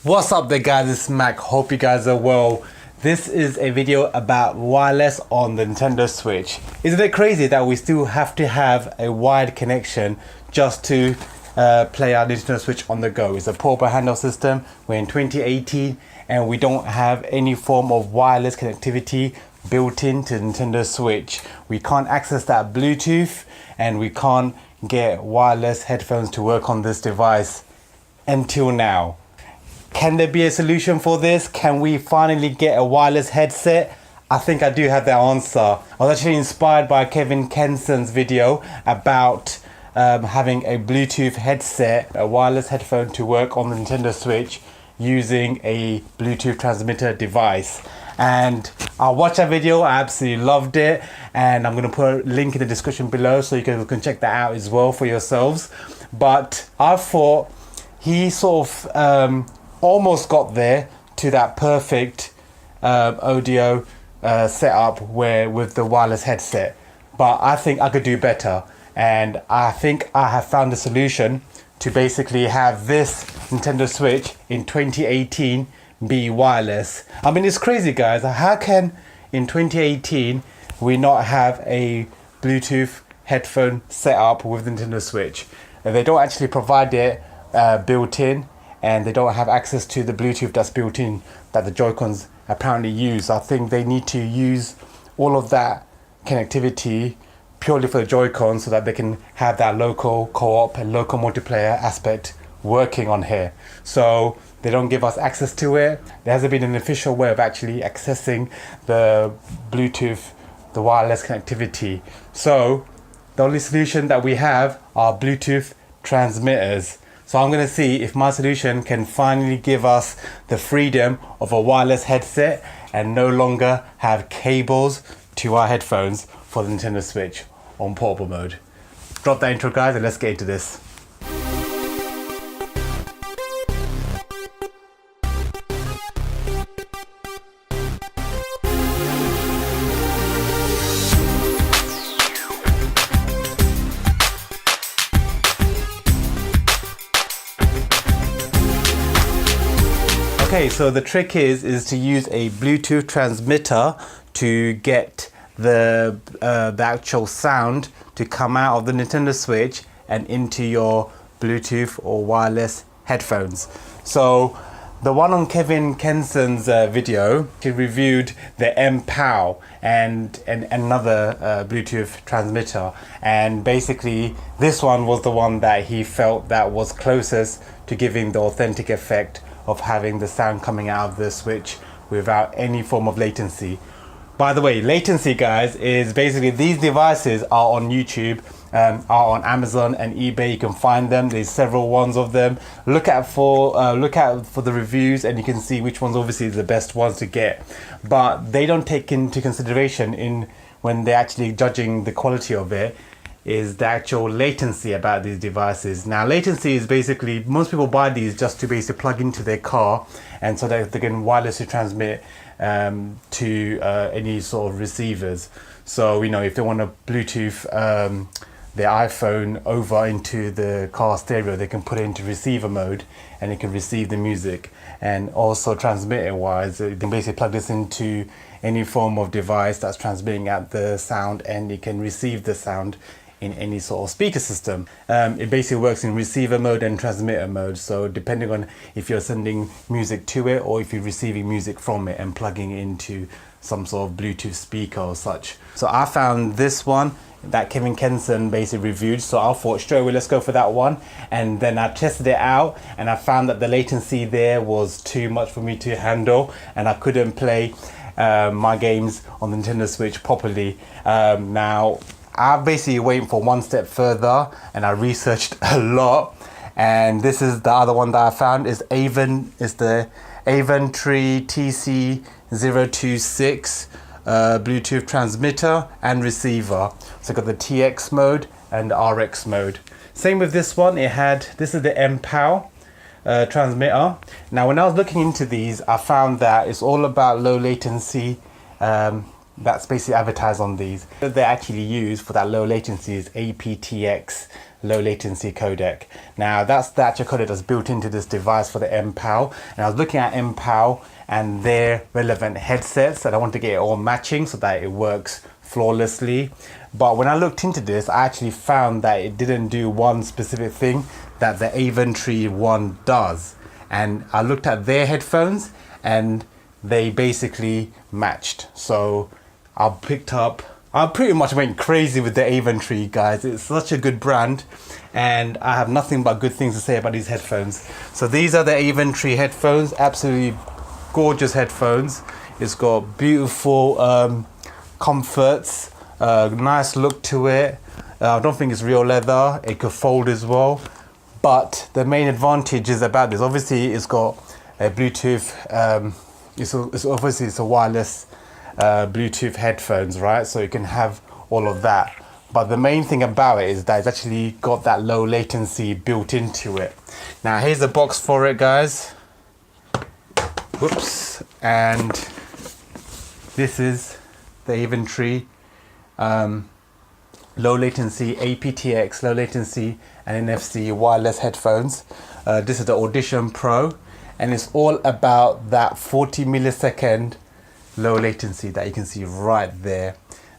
What's up there guys, it's Mac, hope you guys are well. This is a video about wireless on the Nintendo Switch. Isn't it crazy that we still have to have a wired connection just to play our Nintendo Switch on the go? It's a portable handheld system. We're in 2018 and we don't have any form of wireless connectivity built into the Nintendo Switch. We can't access that Bluetooth and we can't get wireless headphones to work on this device until now. Can there be a solution for this? Can we finally get a wireless headset? I think I do have that answer. I was actually inspired by Kevin Kenson's video about having a Bluetooth headset, a wireless headphone to work on the Nintendo Switch using a Bluetooth transmitter device. And I watched that video, I absolutely loved it, and I'm going to put a link in the description below so you can check that out as well for yourselves. But I thought he sort of almost got there to that perfect audio setup with the wireless headset, but I think I could do better, and I think I have found a solution to basically have this Nintendo Switch in 2018 be wireless. I mean, it's crazy guys, how can in 2018 we not have a Bluetooth headphone setup with the Nintendo Switch? They don't actually provide it built in, and they don't have access to the Bluetooth that's built in that the Joy-Cons apparently use. I think they need to use all of that connectivity purely for the Joy-Cons so that they can have that local co-op and local multiplayer aspect working on here. So they don't give us access to it. There hasn't been an official way of actually accessing the Bluetooth, the wireless connectivity. So the only solution that we have are Bluetooth transmitters. So I'm going to see if my solution can finally give us the freedom of a wireless headset and no longer have cables to our headphones for the Nintendo Switch on portable mode. Drop that intro guys and let's get into this. Okay, so the trick is to use a Bluetooth transmitter to get the actual sound to come out of the Nintendo Switch and into your Bluetooth or wireless headphones. So the one on Kevin Kenson's video, he reviewed the M-POW and another Bluetooth transmitter, and basically this one was the one that he felt that was closest to giving the authentic effect of having the sound coming out of the Switch without any form of latency. By the way, latency guys is basically these devices are on YouTube, are on Amazon and eBay. You can find them. There's several ones of them. Look out for the reviews and you can see which ones obviously the best ones to get. But they don't take into consideration when they're actually judging the quality of it is the actual latency about these devices. Now latency is basically, most people buy these just to basically plug into their car and so that they can wirelessly transmit to any sort of receivers. So you know, if they want to Bluetooth their iPhone over into the car stereo, they can put it into receiver mode and it can receive the music. And also transmitter wise, you can basically plug this into any form of device that's transmitting out the sound and it can receive the sound in any sort of speaker system. It basically works in receiver mode and transmitter mode, so depending on if you're sending music to it or if you're receiving music from it and plugging it into some sort of Bluetooth speaker or such. So I found this one that Kevin Kenson basically reviewed, so I thought straight away let's go for that one, and then I tested it out and I found that the latency there was too much for me to handle and I couldn't play my games on the Nintendo Switch properly. Now I'm basically waiting for one step further and I researched a lot, and this is the other one that I found is the Aventree TC026 Bluetooth transmitter and receiver. So I got the TX mode and the RX mode. Same with this one, this is the M-POW transmitter. Now when I was looking into these, I found that it's all about low latency that's basically advertised on these. What they actually use for that low latency is aptX low latency codec. Now that's the actual codec that's built into this device for the MPAL. And I was looking at MPAL and their relevant headsets, and I want to get it all matching so that it works flawlessly. But when I looked into this, I actually found that it didn't do one specific thing that the Aventree one does. And I looked at their headphones and they basically matched. So I pretty much went crazy with the Aventree, guys. It's such a good brand and I have nothing but good things to say about these headphones. So these are the Aventree headphones, absolutely gorgeous headphones. It's got beautiful comforts, nice look to it. I don't think it's real leather. It could fold as well. But the main advantage is about this, obviously it's got a Bluetooth, it's a wireless Bluetooth headphones, right? So you can have all of that. But the main thing about it is that it's actually got that low latency built into it. Now here's the box for it, guys. Whoops. And this is the Aventree low latency aptX low latency and NFC wireless headphones. This is the Audition Pro, and it's all about that 40 millisecond low latency that you can see right there.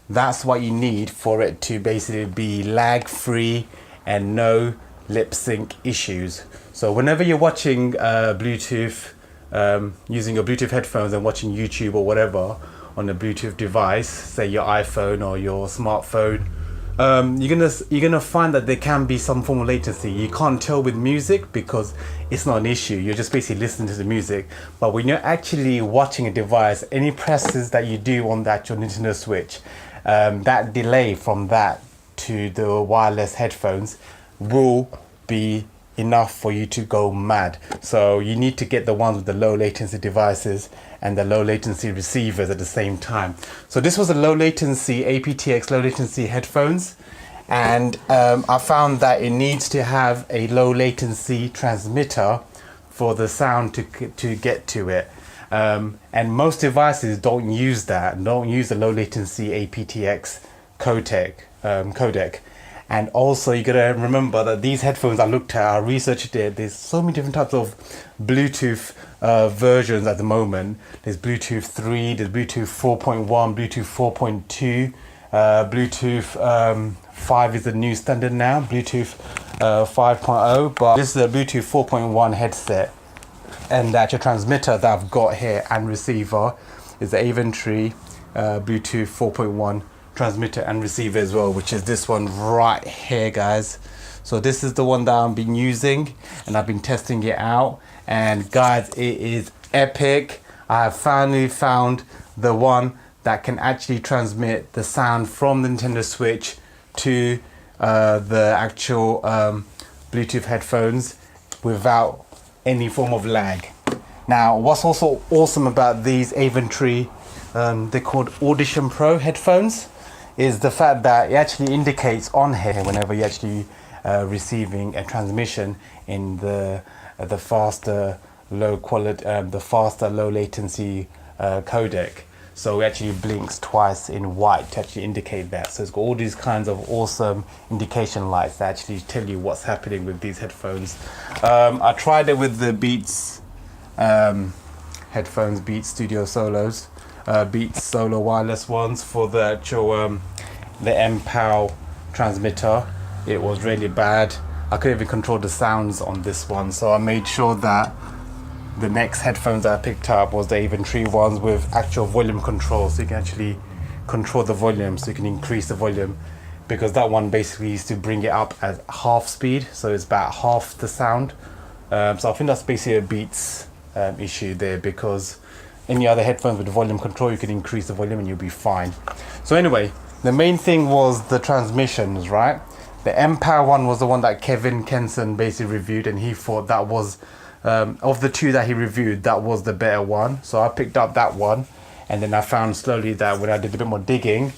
That's what you need for it to basically be lag free and no lip sync issues. So whenever you're watching Bluetooth, using your Bluetooth headphones and watching YouTube or whatever on a Bluetooth device, say your iPhone or your smartphone, you're gonna find that there can be some form of latency. You can't tell with music because it's not an issue. You're just basically listening to the music. But when you're actually watching a device, any presses that you do on the actual Nintendo Switch, that delay from that to the wireless headphones will be enough for you to go mad. So you need to get the ones with the low latency devices and the low latency receivers at the same time. So this was a low latency aptX low latency headphones, and I found that it needs to have a low latency transmitter for the sound to get to it. And most devices don't use that, don't use the low latency aptX codec. And also you gotta remember that these headphones I looked at, I researched it, there's so many different types of Bluetooth versions at the moment. There's Bluetooth 3, there's Bluetooth 4.1, Bluetooth 4.2, Bluetooth 5 is the new standard now, Bluetooth 5.0, but this is a Bluetooth 4.1 headset. And the actual transmitter that I've got here and receiver is the Aventree Bluetooth 4.1 transmitter and receiver as well, which is this one right here, guys. So this is the one that I've been using and I've been testing it out, and guys, it is epic. I have finally found the one that can actually transmit the sound from the Nintendo Switch to the actual Bluetooth headphones without any form of lag. Now what's also awesome about these Aventree, they're called Audition Pro headphones, is the fact that it actually indicates on here whenever you're actually receiving a transmission in the faster low quality, the faster low latency codec. So it actually blinks twice in white to actually indicate that. So it's got all these kinds of awesome indication lights that actually tell you what's happening with these headphones. I tried it with the Beats headphones, Beats Studio Solos, Beats Solo wireless ones for the actual the MPAL transmitter. It was really bad. I couldn't even control the sounds on this one, so I made sure that the next headphones that I picked up was the Aventree ones with actual volume control, so you can actually control the volume, so you can increase the volume, because that one basically used to bring it up at half speed, so it's about half the sound. So I think that's basically a Beats issue there, because any other headphones with volume control, you can increase the volume and you'll be fine. So anyway, the main thing was the transmissions, right? The MPAL one was the one that Kevin Kenson basically reviewed, and he thought that was, of the two that he reviewed, that was the better one. So I picked up that one, and then I found slowly that when I did a bit more digging,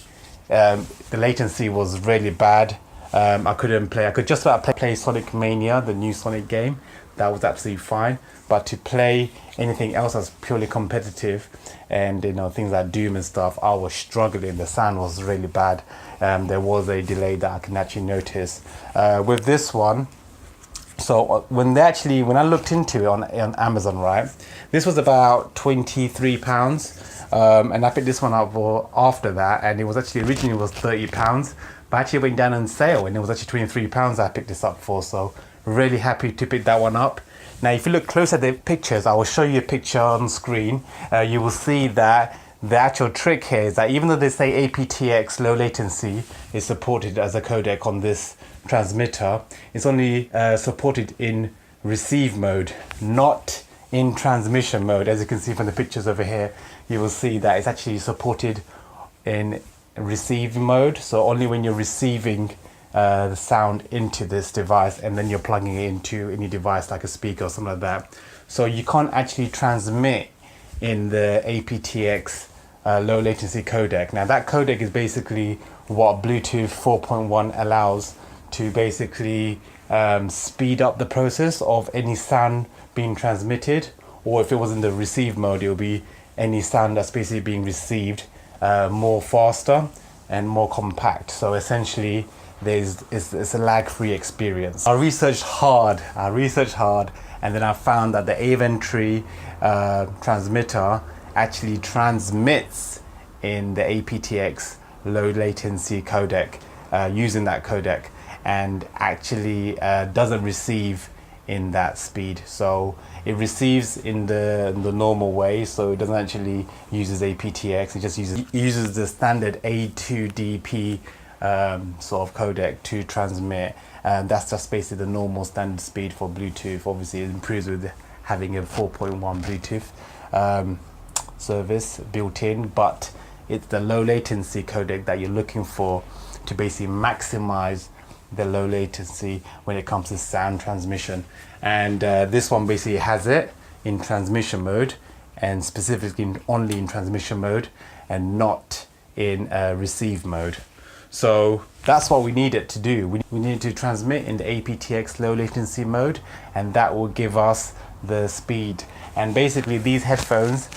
the latency was really bad. I couldn't play, I could just about play Sonic Mania, the new Sonic game, that was absolutely fine. But to play anything else that's purely competitive, and you know, things like Doom and stuff, I was struggling. The sound was really bad. There was a delay that I can actually notice. With this one, so when I looked into it on Amazon, right, this was about £23, and I picked this one up after that, and it was actually originally was £30, but actually went down on sale, and it was actually £23 I picked this up for. So really happy to pick that one up. Now, if you look close at the pictures, I will show you a picture on screen. You will see that the actual trick here is that even though they say aptX low latency is supported as a codec on this transmitter, it's only supported in receive mode, not in transmission mode. As you can see from the pictures over here, you will see that it's actually supported in receive mode. So only when you're receiving the sound into this device, and then you're plugging it into any device like a speaker or something like that. So you can't actually transmit in the aptX low latency codec. Now that codec is basically what Bluetooth 4.1 allows to basically speed up the process of any sound being transmitted, or if it was in the receive mode, it will be any sound that's basically being received more faster and more compact. So essentially it's a lag-free experience. I researched hard, and then I found that the Aventry transmitter actually transmits in the aptX low latency codec, using that codec, and actually doesn't receive in that speed. So it receives in the normal way, so it doesn't actually uses aptX. It just uses the standard A2DP sort of codec to transmit, and that's just basically the normal standard speed for Bluetooth. Obviously it improves with having a 4.1 Bluetooth service built in, but it's the low latency codec that you're looking for to basically maximize the low latency when it comes to sound transmission. And this one basically has it in transmission mode, and specifically only in transmission mode and not in receive mode. So that's what we need it to do. We need to transmit in the aptX low latency mode, and that will give us the speed. And basically these headphones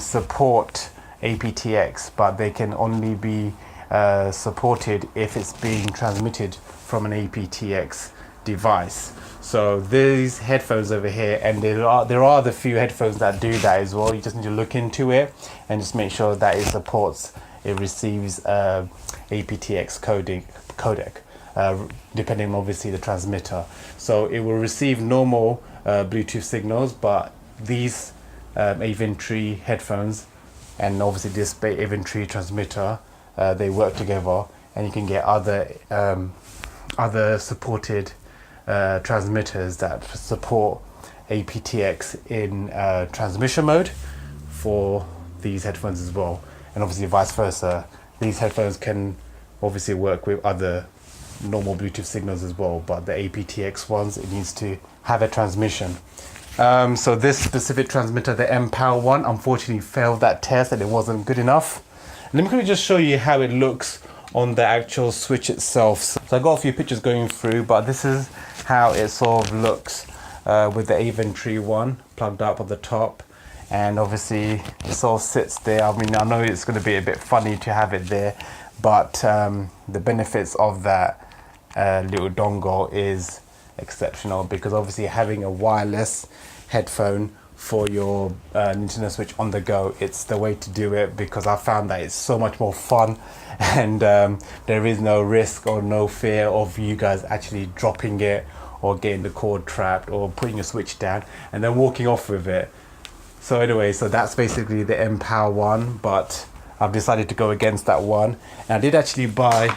support aptX, but they can only be supported if it's being transmitted from an aptX device. So these headphones over here, and there are the few headphones that do that as well. You just need to look into it and just make sure that it receives aptX codec, depending on obviously the transmitter. So it will receive normal Bluetooth signals, but these Aventry headphones and obviously this Aventry transmitter, they work together, and you can get other supported transmitters that support aptX in transmission mode for these headphones as well, and obviously vice versa. These headphones can obviously work with other normal Bluetooth signals as well, but the aptX ones, it needs to have a transmission. So this specific transmitter, the mPower one, unfortunately failed that test, and it wasn't good enough. Let me quickly just show you how it looks on the actual switch itself. So I got a few pictures going through, but this is how it sort of looks with the Aventry one plugged up at the top, and obviously it sort of sits there. I mean, I know it's going to be a bit funny to have it there, but the benefits of that little dongle is exceptional, because obviously having a wireless headphone for your Nintendo Switch on the go, it's the way to do it, because I found that it's so much more fun, and there is no risk or no fear of you guys actually dropping it or getting the cord trapped or putting your Switch down and then walking off with it. So anyway, so that's basically the mPower one, but I've decided to go against that one. And I did actually buy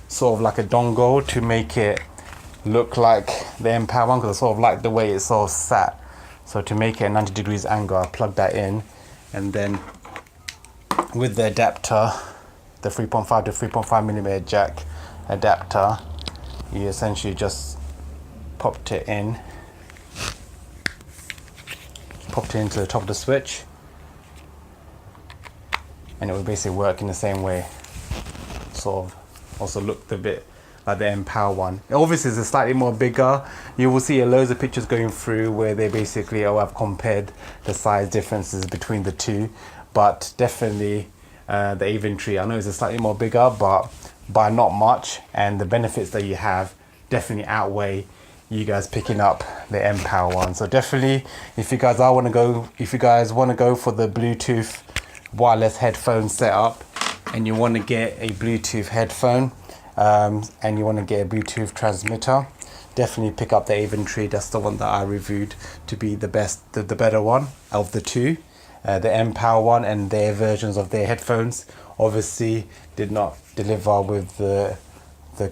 sort of like a dongle to make it look like the mPower one, because I sort of like the way it sort of sat. So to make it a 90 degrees angle, I plugged that in, and then with the adapter, the 3.5 to 3.5 millimeter jack adapter, you essentially just popped it into the top of the switch, and it will basically work in the same way. Sort of also looked a bit like the Empower one. Obviously it's slightly more bigger. You will see loads of pictures going through where they basically have compared the size differences between the two, but definitely the Aventree, I know it's slightly more bigger, but by not much, and the benefits that you have definitely outweigh you guys picking up the Empower one. So definitely, if you guys want to go for the Bluetooth wireless headphone setup, and you want to get a Bluetooth headphone, and you want to get a Bluetooth transmitter, definitely pick up the Aventree. That's the one that I reviewed to be the best, the better one of the two. The Empower one and their versions of their headphones obviously did not deliver with the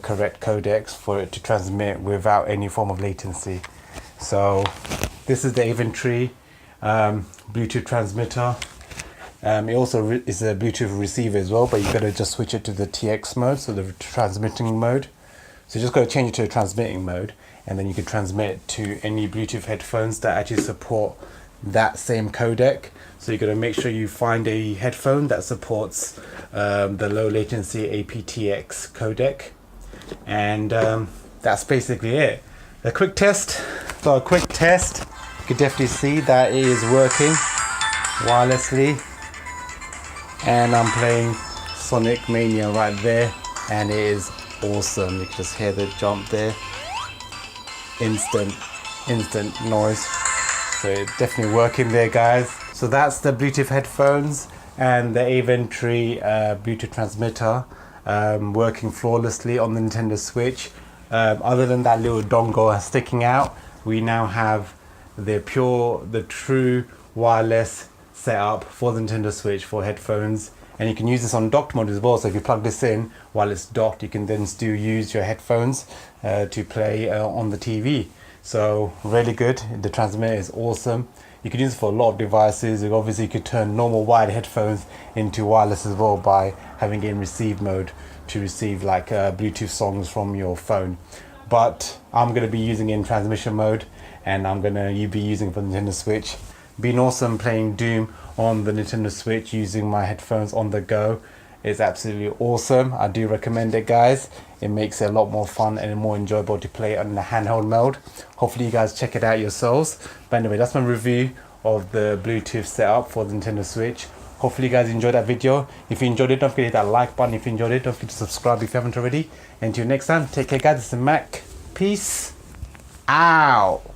correct codecs for it to transmit without any form of latency. So this is the Aventree Bluetooth transmitter. It also is a Bluetooth receiver as well, but you gotta just switch it to the TX mode, so the transmitting mode. So you just gotta change it to a transmitting mode, and then you can transmit to any Bluetooth headphones that actually support that same codec. So you gotta make sure you find a headphone that supports the low latency aptX codec, and that's basically it. A quick test. So a quick test, you can definitely see that it is working wirelessly, and I'm playing Sonic Mania right there, and it is awesome. You can just hear the jump there, instant noise. So it's definitely working there, guys. So that's the Bluetooth headphones and the Aventree Bluetooth transmitter working flawlessly on the Nintendo Switch. Other than that little dongle sticking out, we now have the true wireless setup for the Nintendo Switch for headphones, and you can use this on docked mode as well. So if you plug this in while it's docked, you can then still use your headphones to play on the TV. So really good. The transmitter is awesome. You can use it for a lot of devices. Obviously you could turn normal wired headphones into wireless as well by having it in receive mode to receive like Bluetooth songs from your phone. But I'm going to be using it in transmission mode, and I'm going to be using it for the Nintendo Switch. Been awesome playing Doom on the Nintendo Switch using my headphones on the go. It's absolutely awesome. I do recommend it, guys. It makes it a lot more fun and more enjoyable to play on the handheld mode. Hopefully you guys check it out yourselves. But anyway, that's my review of the Bluetooth setup for the Nintendo Switch. Hopefully you guys enjoyed that video. If you enjoyed it, don't forget to hit that like button. If you enjoyed it, don't forget to subscribe if you haven't already. And until next time, take care, guys. This is Mac. Peace out.